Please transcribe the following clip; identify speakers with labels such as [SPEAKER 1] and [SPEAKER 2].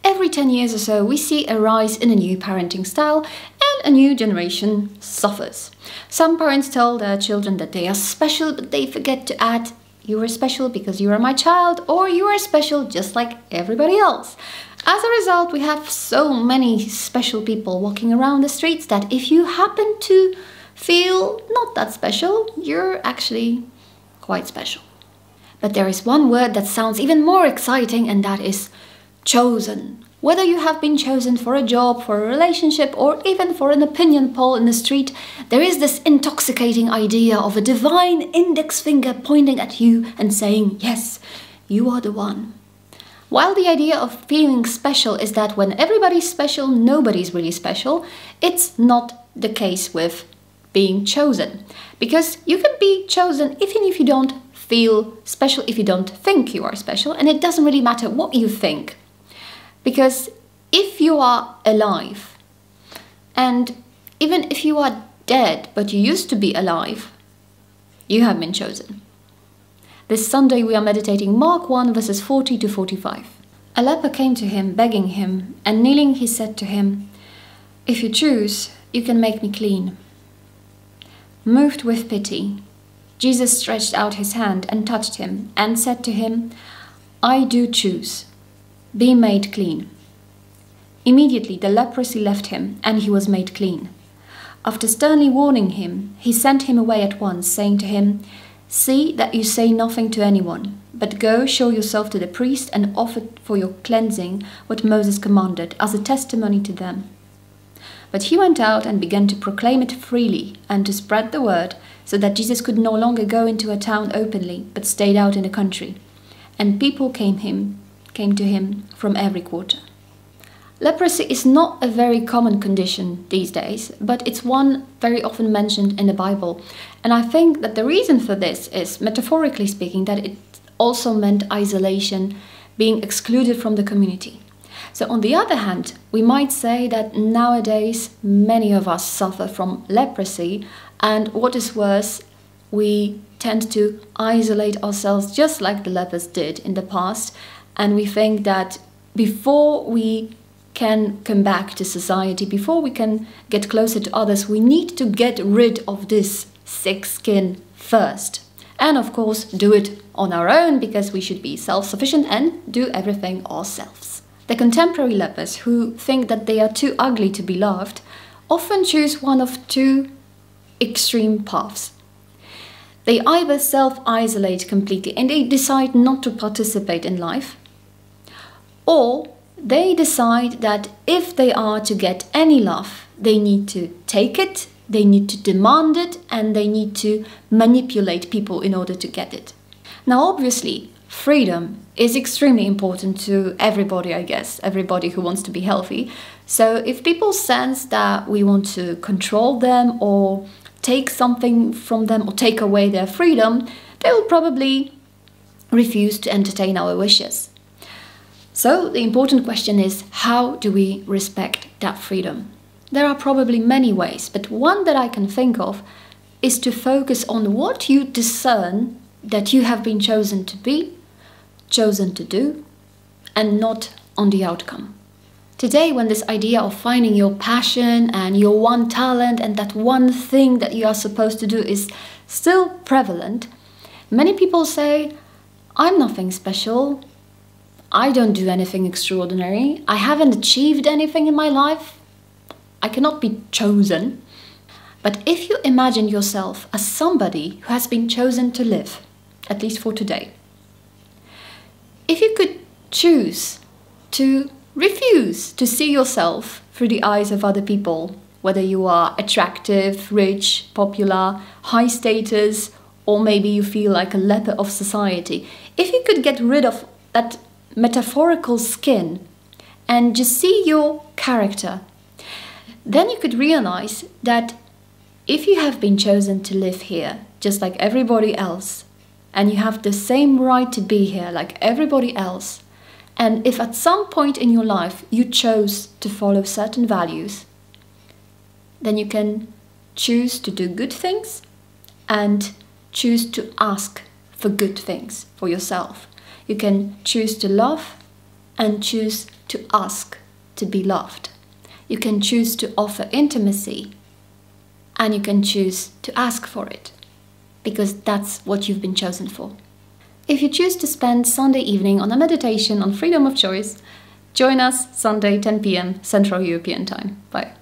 [SPEAKER 1] every 10 years or so we see a rise in a new parenting style and a new generation suffers. Some parents tell their children that they are special, but they forget to add, you are special because you are my child, or you are special just like everybody else. As a result, we have so many special people walking around the streets that if you happen to feel not that special, you're actually quite special. But there is one word that sounds even more exciting, and that is chosen. Whether you have been chosen for a job, for a relationship, or even for an opinion poll in the street, there is this intoxicating idea of a divine index finger pointing at you and saying, yes, you are the one. While the idea of feeling special is that when everybody's special, nobody's really special, it's not the case with being chosen. Because you can be chosen even if you don't feel special, if you don't think you are special, and it doesn't really matter what you think. Because if you are alive, and even if you are dead but you used to be alive, you have been chosen. This Sunday we are meditating Mark 1 verses 40 to 45. A leper came to him, begging him, and kneeling he said to him, "If you choose, you can make me clean." Moved with pity, Jesus stretched out his hand and touched him, and said to him, "I do choose. Be made clean." Immediately the leprosy left him, and he was made clean. After sternly warning him, he sent him away at once, saying to him, "See that you say nothing to anyone, but go show yourself to the priest and offer for your cleansing what Moses commanded as a testimony to them." But he went out and began to proclaim it freely and to spread the word, so that Jesus could no longer go into a town openly, but stayed out in the country. And people came to him from every quarter. Leprosy is not a very common condition these days, but it's one very often mentioned in the Bible. And I think that the reason for this is, metaphorically speaking, that it also meant isolation, being excluded from the community. So on the other hand, we might say that nowadays many of us suffer from leprosy, and what is worse, we tend to isolate ourselves just like the lepers did in the past, and we think that before we can come back to society, before we can get closer to others, we need to get rid of this thick skin first. And of course, do it on our own, because we should be self-sufficient and do everything ourselves. The contemporary lepers, who think that they are too ugly to be loved, often choose one of two extreme paths. They either self-isolate completely and they decide not to participate in life, or they decide that if they are to get any love, they need to take it, they need to demand it, and they need to manipulate people in order to get it. Now, obviously, freedom is extremely important to everybody, I guess, everybody who wants to be healthy. So if people sense that we want to control them or take something from them or take away their freedom, they will probably refuse to entertain our wishes. So the important question is, how do we respect that freedom? There are probably many ways, but one that I can think of is to focus on what you discern that you have been chosen to be, chosen to do, and not on the outcome. Today, when this idea of finding your passion and your one talent and that one thing that you are supposed to do is still prevalent, many people say, "I'm nothing special. I don't do anything extraordinary. I haven't achieved anything in my life. I cannot be chosen." But if you imagine yourself as somebody who has been chosen to live, at least for today, if you could choose to refuse to see yourself through the eyes of other people, whether you are attractive, rich, popular, high status, or maybe you feel like a leper of society, if you could get rid of that metaphorical skin and just see your character, then you could realize that if you have been chosen to live here, just like everybody else, and you have the same right to be here like everybody else, and if at some point in your life you chose to follow certain values, then you can choose to do good things and choose to ask for good things for yourself. You can choose to love and choose to ask to be loved. You can choose to offer intimacy, and you can choose to ask for it, because that's what you've been chosen for. If you choose to spend Sunday evening on a meditation on freedom of choice, join us Sunday 10 p.m. Central European Time. Bye.